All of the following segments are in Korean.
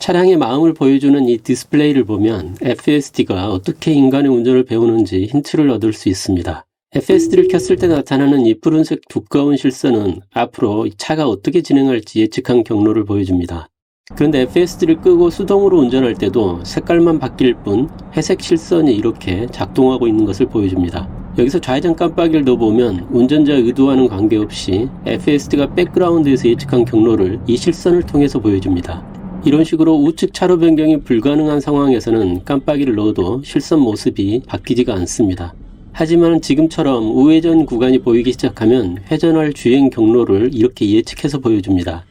차량의 마음을 보여주는 이 디스플레이를 보면 FSD가 어떻게 인간의 운전을 배우는지 힌트를 얻을 수 있습니다. FSD를 켰을 때 나타나는 이 푸른색 두꺼운 실선은 앞으로 차가 어떻게 진행할지 예측한 경로를 보여줍니다. 그런데 FSD를 끄고 수동으로 운전할 때도 색깔만 바뀔 뿐 회색 실선이 이렇게 작동하고 있는 것을 보여줍니다. 여기서 좌회전 깜빡이를 넣어보면 운전자의 의도와는 관계없이 FSD가 백그라운드에서 예측한 경로를 이 실선을 통해서 보여줍니다. 이런 식으로 우측 차로 변경이 불가능한 상황에서는 깜빡이를 넣어도 실선 모습이 바뀌지가 않습니다. 하지만 지금처럼 우회전 구간이 보이기 시작하면 회전할 주행 경로를 이렇게 예측해서 보여줍니다.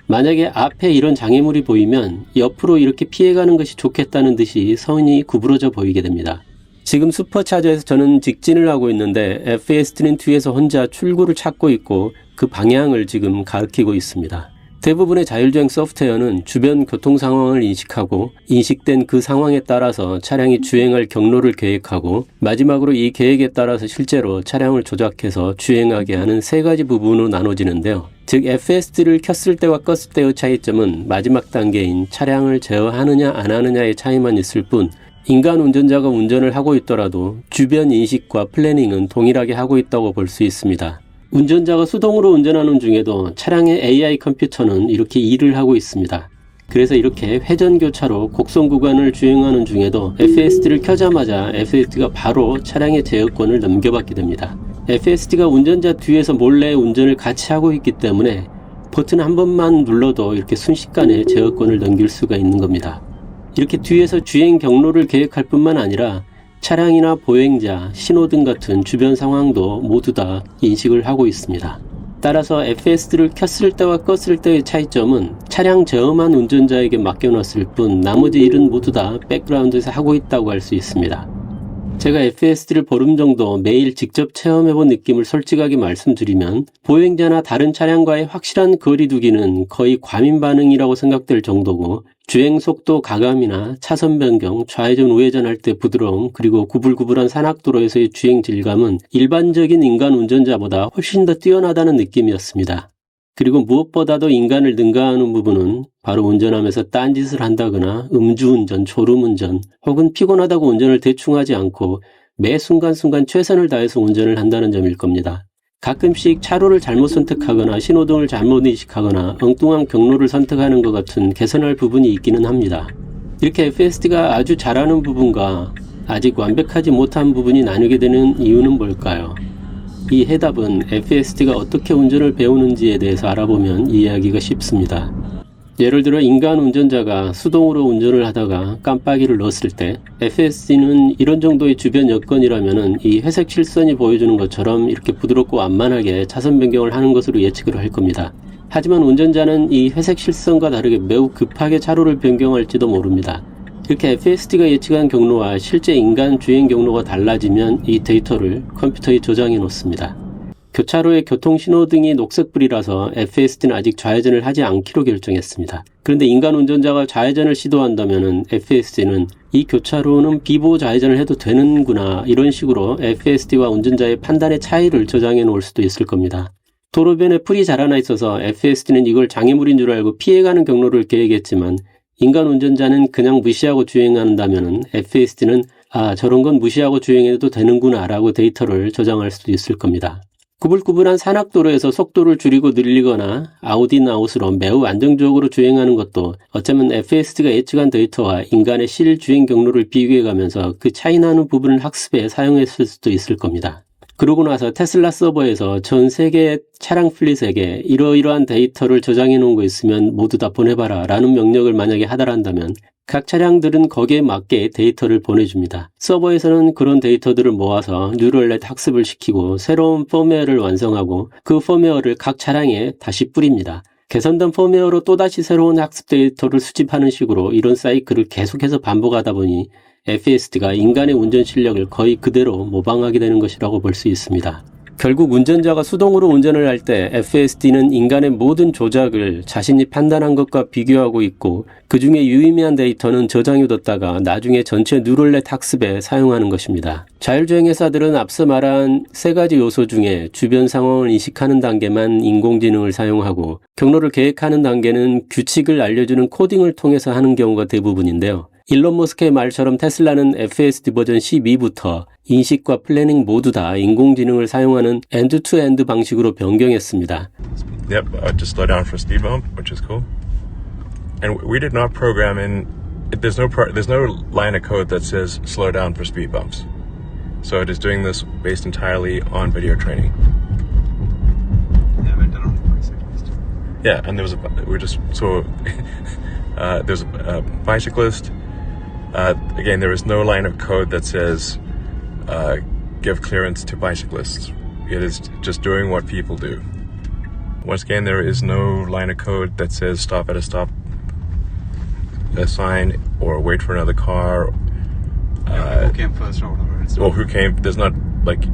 만약에 앞에 이런 장애물이 보이면 옆으로 이렇게 피해가는 것이 좋겠다는 듯이 선이 구부러져 보이게 됩니다. 지금 슈퍼차저에서 저는 직진을 하고 있는데 FSD는 뒤에서 혼자 출구를 찾고 있고 그 방향을 지금 가리키고 있습니다. 대부분의 자율주행 소프트웨어는 주변 교통 상황을 인식하고 인식된 그 상황에 따라서 차량이 주행할 경로를 계획하고 마지막으로 이 계획에 따라서 실제로 차량을 조작해서 주행하게 하는 세 가지 부분으로 나눠지는데요. 즉 FSD를 켰을 때와 껐을 때의 차이점은 마지막 단계인 차량을 제어하느냐 안 하느냐의 차이만 있을 뿐 인간 운전자가 운전을 하고 있더라도 주변 인식과 플래닝은 동일하게 하고 있다고 볼 수 있습니다. 운전자가 수동으로 운전하는 중에도 차량의 AI 컴퓨터는 이렇게 일을 하고 있습니다. 그래서 이렇게 회전교차로 곡선 구간을 주행하는 중에도 FSD를 켜자마자 FSD가 바로 차량의 제어권을 넘겨받게 됩니다. FSD가 운전자 뒤에서 몰래 운전을 같이 하고 있기 때문에 버튼 한 번만 눌러도 이렇게 순식간에 제어권을 넘길 수가 있는 겁니다. 이렇게 뒤에서 주행 경로를 계획할 뿐만 아니라 차량이나 보행자, 신호등 같은 주변 상황도 모두 다 인식을 하고 있습니다. 따라서 FSD를 켰을 때와 껐을 때의 차이점은 차량 제어만 운전자에게 맡겨놨을 뿐 나머지 일은 모두 다 백그라운드에서 하고 있다고 할 수 있습니다. 제가 FSD를 보름 정도 매일 직접 체험해본 느낌을 솔직하게 말씀드리면 보행자나 다른 차량과의 확실한 거리 두기는 거의 과민 반응이라고 생각될 정도고 주행 속도 가감이나 차선 변경, 좌회전 우회전할 때 부드러움, 그리고 구불구불한 산악도로에서의 주행 질감은 일반적인 인간 운전자보다 훨씬 더 뛰어나다는 느낌이었습니다. 그리고 무엇보다도 인간을 능가하는 부분은 바로 운전하면서 딴짓을 한다거나 음주운전, 졸음운전 혹은 피곤하다고 운전을 대충 하지 않고 매 순간순간 최선을 다해서 운전을 한다는 점일 겁니다. 가끔씩 차로를 잘못 선택하거나 신호등을 잘못 인식하거나 엉뚱한 경로를 선택하는 것 같은 개선할 부분이 있기는 합니다. 이렇게 FSD가 아주 잘하는 부분과 아직 완벽하지 못한 부분이 나뉘게 되는 이유는 뭘까요? 이 해답은 FSD가 어떻게 운전을 배우는지에 대해서 알아보면 이해하기가 쉽습니다. 예를 들어 인간 운전자가 수동으로 운전을 하다가 깜빡이를 넣었을 때 FSD는 이런 정도의 주변 여건이라면 이 회색 실선이 보여주는 것처럼 이렇게 부드럽고 완만하게 차선 변경을 하는 것으로 예측을 할 겁니다. 하지만 운전자는 이 회색 실선과 다르게 매우 급하게 차로를 변경할지도 모릅니다. 이렇게 FSD가 예측한 경로와 실제 인간 주행 경로가 달라지면 이 데이터를 컴퓨터에 저장해 놓습니다. 교차로의 교통신호등이 녹색불이라서 FSD는 아직 좌회전을 하지 않기로 결정했습니다. 그런데 인간 운전자가 좌회전을 시도한다면 FSD는 이 교차로는 비보호 좌회전을 해도 되는구나 이런 식으로 FSD와 운전자의 판단의 차이를 저장해 놓을 수도 있을 겁니다. 도로변에 풀이 자라나 있어서 FSD는 이걸 장애물인 줄 알고 피해가는 경로를 계획했지만 인간 운전자는 그냥 무시하고 주행한다면 FSD는 저런 건 무시하고 주행해도 되는구나 라고 데이터를 저장할 수도 있을 겁니다. 구불구불한 산악도로에서 속도를 줄이고 늘리거나 아웃인아웃으로 매우 안정적으로 주행하는 것도 어쩌면 FSD가 예측한 데이터와 인간의 실주행 경로를 비교해가면서 그 차이 나는 부분을 학습에 사용했을 수도 있을 겁니다. 그러고 나서 테슬라 서버에서 전 세계 차량 플릿에게 이러이러한 데이터를 저장해 놓은 거 있으면 모두 다 보내봐라 라는 명령을 만약에 하달한다면 각 차량들은 거기에 맞게 데이터를 보내줍니다. 서버에서는 그런 데이터들을 모아서 뉴럴넷 학습을 시키고 새로운 펌웨어를 완성하고 그 펌웨어를 각 차량에 다시 뿌립니다. 개선된 펌웨어로 또다시 새로운 학습 데이터를 수집하는 식으로 이런 사이클을 계속해서 반복하다 보니 FSD가 인간의 운전 실력을 거의 그대로 모방하게 되는 것이라고 볼 수 있습니다. 결국 운전자가 수동으로 운전을 할 때 FSD는 인간의 모든 조작을 자신이 판단한 것과 비교하고 있고 그 중에 유의미한 데이터는 저장해뒀다가 나중에 전체 뉴럴넷 학습에 사용하는 것입니다. 자율주행회사들은 앞서 말한 세 가지 요소 중에 주변 상황을 인식하는 단계만 인공지능을 사용하고 경로를 계획하는 단계는 규칙을 알려주는 코딩을 통해서 하는 경우가 대부분인데요. 일론 머스크의 말처럼 테슬라는 FSD 버전 12부터 인식과 플래닝 모두 다 인공지능을 사용하는 엔드-투-엔드 방식으로 변경했습니다. Yep, to slow down for a speed bump, which is cool. And we did not program in. There's no line of code that says slow down for speed bumps. So it is doing this based entirely on video training. Yeah, I did on the bicyclist. Yeah, and there's a bicyclist. Again, there is no line of code that says give clearance to bicyclists. It is just doing what people do. Once again, there is no line of code that says stop at a sign or wait for another car. Who came first or whatever. Or who came, there's not like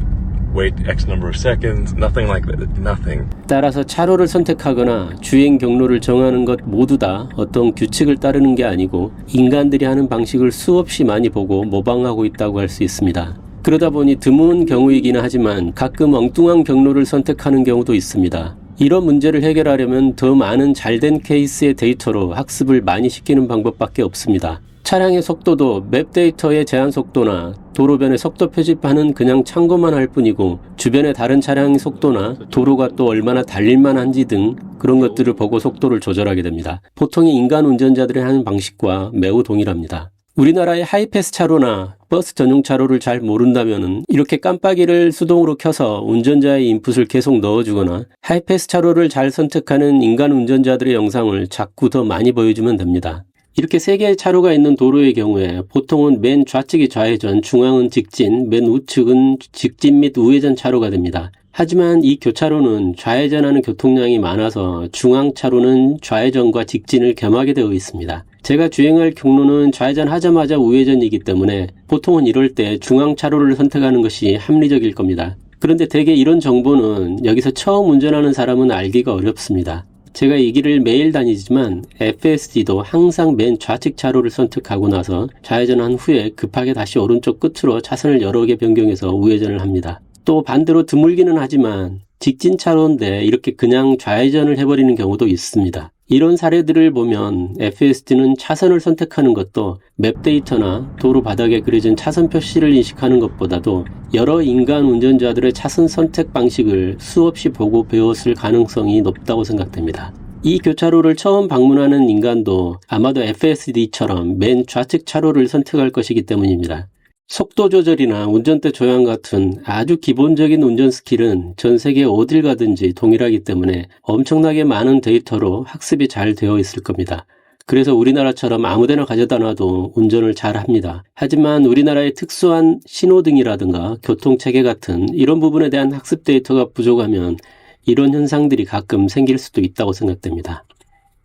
wait X number of seconds, nothing like that, nothing. 따라서 차로를 선택하거나 주행 경로를 정하는 것 모두 다 어떤 규칙을 따르는 게 아니고 인간들이 하는 방식을 수없이 많이 보고 모방하고 있다고 할 수 있습니다. 그러다 보니 드문 경우이기는 하지만 가끔 엉뚱한 경로를 선택하는 경우도 있습니다. 이런 문제를 해결하려면 더 많은 잘된 케이스의 데이터로 학습을 많이 시키는 방법밖에 없습니다. 차량의 속도도 맵 데이터의 제한 속도나 도로변의 속도 표지판은 그냥 참고만 할 뿐이고 주변의 다른 차량의 속도나 도로가 또 얼마나 달릴만 한지 등 그런 것들을 보고 속도를 조절하게 됩니다. 보통의 인간 운전자들이 하는 방식과 매우 동일합니다. 우리나라의 하이패스 차로나 버스 전용 차로를 잘 모른다면 이렇게 깜빡이를 수동으로 켜서 운전자의 인풋을 계속 넣어주거나 하이패스 차로를 잘 선택하는 인간 운전자들의 영상을 자꾸 더 많이 보여주면 됩니다. 이렇게 세 개의 차로가 있는 도로의 경우에 보통은 맨 좌측이 좌회전, 중앙은 직진, 맨 우측은 직진 및 우회전 차로가 됩니다. 하지만 이 교차로는 좌회전하는 교통량이 많아서 중앙 차로는 좌회전과 직진을 겸하게 되어 있습니다. 제가 주행할 경로는 좌회전하자마자 우회전이기 때문에 보통은 이럴 때 중앙 차로를 선택하는 것이 합리적일 겁니다. 그런데 대개 이런 정보는 여기서 처음 운전하는 사람은 알기가 어렵습니다. 제가 이 길을 매일 다니지만 FSD도 항상 맨 좌측 차로를 선택하고 나서 좌회전한 후에 급하게 다시 오른쪽 끝으로 차선을 여러 개 변경해서 우회전을 합니다. 또 반대로 드물기는 하지만 직진 차로인데 이렇게 그냥 좌회전을 해버리는 경우도 있습니다. 이런 사례들을 보면 FSD는 차선을 선택하는 것도 맵 데이터나 도로 바닥에 그려진 차선 표시를 인식하는 것보다도 여러 인간 운전자들의 차선 선택 방식을 수없이 보고 배웠을 가능성이 높다고 생각됩니다. 이 교차로를 처음 방문하는 인간도 아마도 FSD처럼 맨 좌측 차로를 선택할 것이기 때문입니다. 속도 조절이나 운전대 조향 같은 아주 기본적인 운전 스킬은 전 세계 어딜 가든지 동일하기 때문에 엄청나게 많은 데이터로 학습이 잘 되어 있을 겁니다. 그래서 우리나라처럼 아무데나 가져다 놔도 운전을 잘 합니다. 하지만 우리나라의 특수한 신호등이라든가 교통체계 같은 이런 부분에 대한 학습 데이터가 부족하면 이런 현상들이 가끔 생길 수도 있다고 생각됩니다.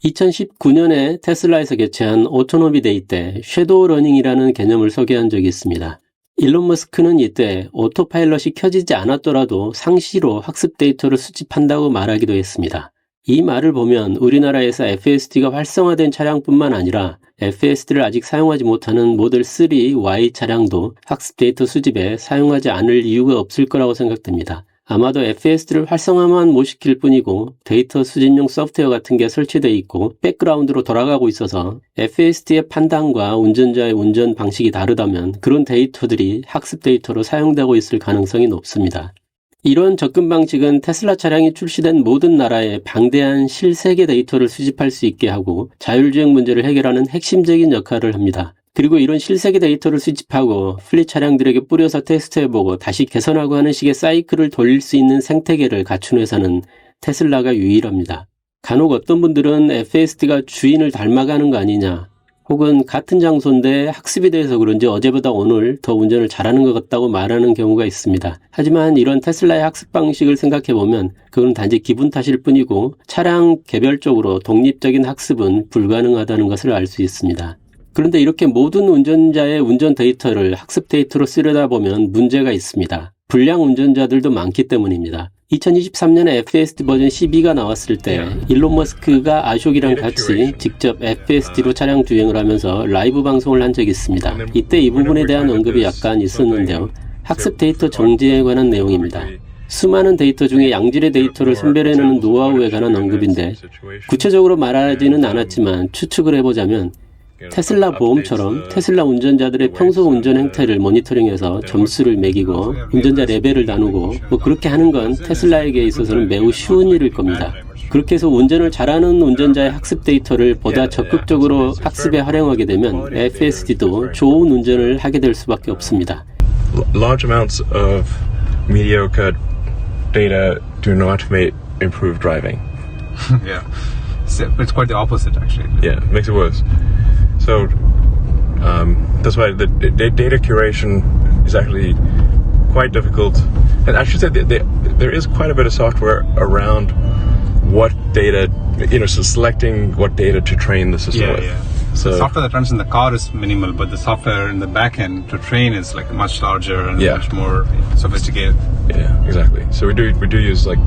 2019년에 테슬라에서 개최한 오토노미 데이 때 섀도우 러닝이라는 개념을 소개한 적이 있습니다. 일론 머스크는 이때 오토파일럿이 켜지지 않았더라도 상시로 학습 데이터를 수집한다고 말하기도 했습니다. 이 말을 보면 우리나라에서 FSD가 활성화된 차량뿐만 아니라 FSD를 아직 사용하지 못하는 모델 3 Y 차량도 학습 데이터 수집에 사용하지 않을 이유가 없을 거라고 생각됩니다. 아마도 FSD를 활성화만 못 시킬 뿐이고 데이터 수집용 소프트웨어 같은 게 설치되어 있고 백그라운드로 돌아가고 있어서 FSD의 판단과 운전자의 운전 방식이 다르다면 그런 데이터들이 학습 데이터로 사용되고 있을 가능성이 높습니다. 이런 접근 방식은 테슬라 차량이 출시된 모든 나라의 방대한 실세계 데이터를 수집할 수 있게 하고 자율주행 문제를 해결하는 핵심적인 역할을 합니다. 그리고 이런 실세계 데이터를 수집하고 플릿 차량들에게 뿌려서 테스트해보고 다시 개선하고 하는 식의 사이클을 돌릴 수 있는 생태계를 갖춘 회사는 테슬라가 유일합니다. 간혹 어떤 분들은 FSD가 주인을 닮아가는 거 아니냐, 혹은 같은 장소인데 학습이 돼서 그런지 어제보다 오늘 더 운전을 잘하는 것 같다고 말하는 경우가 있습니다. 하지만 이런 테슬라의 학습 방식을 생각해보면 그건 단지 기분 탓일 뿐이고 차량 개별적으로 독립적인 학습은 불가능하다는 것을 알 수 있습니다. 그런데 이렇게 모든 운전자의 운전 데이터를 학습 데이터로 쓰려다 보면 문제가 있습니다. 불량 운전자들도 많기 때문입니다. 2023년에 FSD 버전 12가 나왔을 때 일론 머스크가 아숍이랑 같이 직접 FSD로 차량 주행을 하면서 라이브 방송을 한 적이 있습니다. 이때 이 부분에 대한 언급이 약간 있었는데요. 학습 데이터 정지에 관한 내용입니다. 수많은 데이터 중에 양질의 데이터를 선별해내는 노하우에 관한 언급인데 구체적으로 말하지는 않았지만 추측을 해보자면 테슬라 보험처럼 테슬라 운전자들의 평소 운전 행태를 모니터링해서 점수를 매기고 운전자 레벨을 나누고 뭐 그렇게 하는 건 테슬라에게 있어서는 매우 쉬운 일일 겁니다. 그렇게 해서 운전을 잘하는 운전자의 학습 데이터를 보다 적극적으로 학습에 활용하게 되면 FSD도 좋은 운전을 하게 될 수밖에 없습니다. Large amounts of mediocre data do not make improve driving. Yeah. It's quite the opposite, actually. Yeah, it makes it worse. So that's why the data curation is actually quite difficult. And I should say that there is quite a bit of software around what data, so selecting what data to train the system with. Yeah. So the software that runs in the car is minimal, but the software in the back end to train is like much larger and much more sophisticated. Yeah, exactly. So we do use like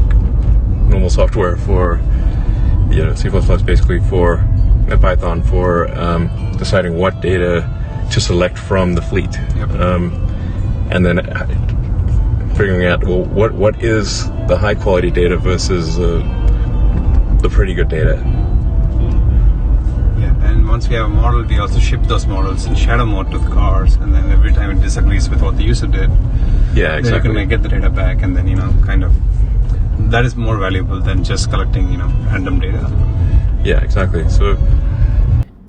normal software for C++ basically for Python for deciding what data to select from the fleet, and then figuring out what is the high quality data versus the pretty good data. Yeah, and once we have a model, we also ship those models in shadow mode to the cars, and then every time it disagrees with what the user did, Yeah, then you exactly. can get the data back, and then kind of that is more valuable than just collecting random data. Yeah, exactly. So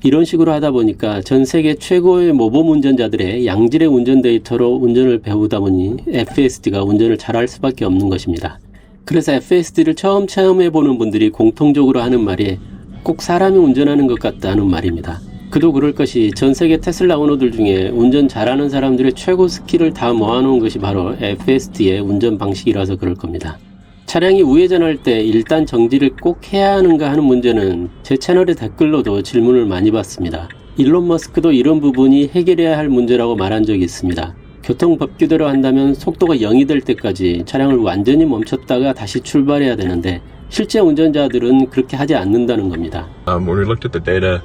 이런 식으로 하다 보니까 전 세계 최고의 모범 운전자들의 양질의 운전 데이터로 운전을 배우다 보니 FSD가 운전을 잘할 수밖에 없는 것입니다. 그래서 FSD를 처음 체험해보는 분들이 공통적으로 하는 말이 꼭 사람이 운전하는 것 같다는 말입니다. 그도 그럴 것이 전 세계 테슬라 오너들 중에 운전 잘하는 사람들의 최고 스킬을 다 모아놓은 것이 바로 FSD의 운전 방식이라서 그럴 겁니다. 차량이 우회전할 때 일단 정지를 꼭 해야 하는가 하는 문제는 제 채널의 댓글로도 질문을 많이 받습니다. 일론 머스크도 이런 부분이 해결해야 할 문제라고 말한 적이 있습니다. 교통법규대로 한다면 속도가 0이 될 때까지 차량을 완전히 멈췄다가 다시 출발해야 되는데 실제 운전자들은 그렇게 하지 않는다는 겁니다. when we looked at the data,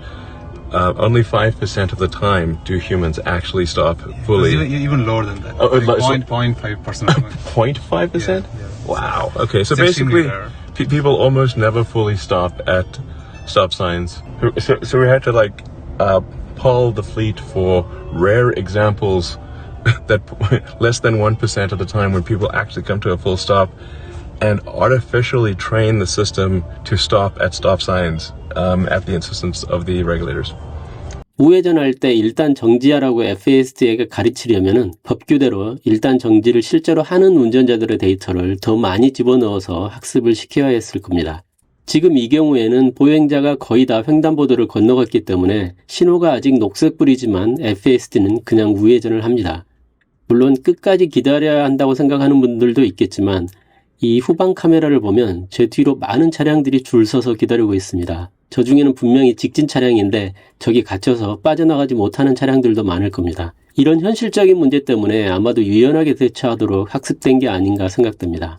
only 5% of the time do humans actually stop fully. Even lower than that. Oh, like so- 0.5%. 0.5%? Yeah. Wow. Okay, so It's extremely basically, rare. people almost never fully stop at stop signs. So we had to poll the fleet for rare examples that less than 1% of the time when people actually come to a full stop, and artificially train the system to stop at stop signs at the insistence of the regulators. 우회전할 때 일단 정지하라고 FSD에게 가르치려면은 법규대로 일단 정지를 실제로 하는 운전자들의 데이터를 더 많이 집어넣어서 학습을 시켜야 했을 겁니다. 지금 이 경우에는 보행자가 거의 다 횡단보도를 건너갔기 때문에 신호가 아직 녹색불이지만 FSD는 그냥 우회전을 합니다. 물론 끝까지 기다려야 한다고 생각하는 분들도 있겠지만 이 후방 카메라를 보면 제 뒤로 많은 차량들이 줄 서서 기다리고 있습니다. 저 중에는 분명히 직진 차량인데 저기 갇혀서 빠져나가지 못하는 차량들도 많을 겁니다. 이런 현실적인 문제 때문에 아마도 유연하게 대처하도록 학습된 게 아닌가 생각됩니다.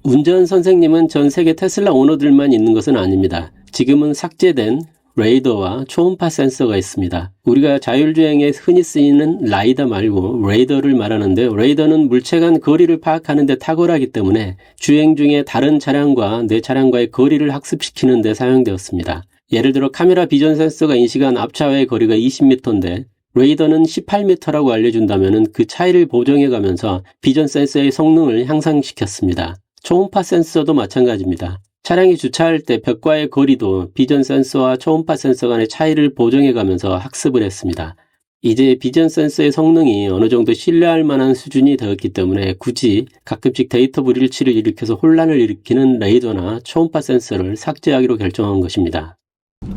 운전 선생님은 전 세계 테슬라 오너들만 있는 것은 아닙니다. 지금은 삭제된 레이더와 초음파 센서가 있습니다. 우리가 자율주행에 흔히 쓰이는 라이다 말고 레이더를 말하는데 레이더는 물체 간 거리를 파악하는 데 탁월하기 때문에 주행 중에 다른 차량과 내 차량과의 거리를 학습시키는 데 사용되었습니다. 예를 들어 카메라 비전 센서가 인식한 앞차와의 거리가 20m인데 레이더는 18m라고 알려준다면 그 차이를 보정해가면서 비전 센서의 성능을 향상시켰습니다. 초음파 센서도 마찬가지입니다. 차량이 주차할 때 벽과의 거리도 비전 센서와 초음파 센서 간의 차이를 보정해가면서 학습을 했습니다. 이제 비전 센서의 성능이 어느 정도 신뢰할 만한 수준이 되었기 때문에 굳이 가끔씩 데이터 불일치를 일으켜서 혼란을 일으키는 레이더나 초음파 센서를 삭제하기로 결정한 것입니다.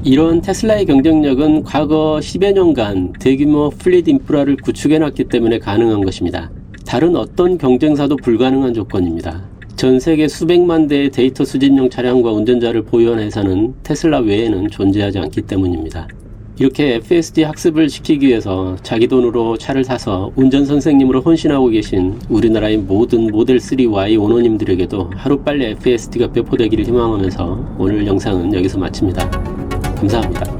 이런 테슬라의 경쟁력은 과거 10여 년간 대규모 플릿 인프라를 구축해놨기 때문에 가능한 것입니다. 다른 어떤 경쟁사도 불가능한 조건입니다. 전 세계 수백만 대의 데이터 수집용 차량과 운전자를 보유한 회사는 테슬라 외에는 존재하지 않기 때문입니다. 이렇게 FSD 학습을 시키기 위해서 자기 돈으로 차를 사서 운전 선생님으로 헌신하고 계신 우리나라의 모든 모델 3Y 오너님들에게도 하루빨리 FSD가 배포되기를 희망하면서 오늘 영상은 여기서 마칩니다. 감사합니다.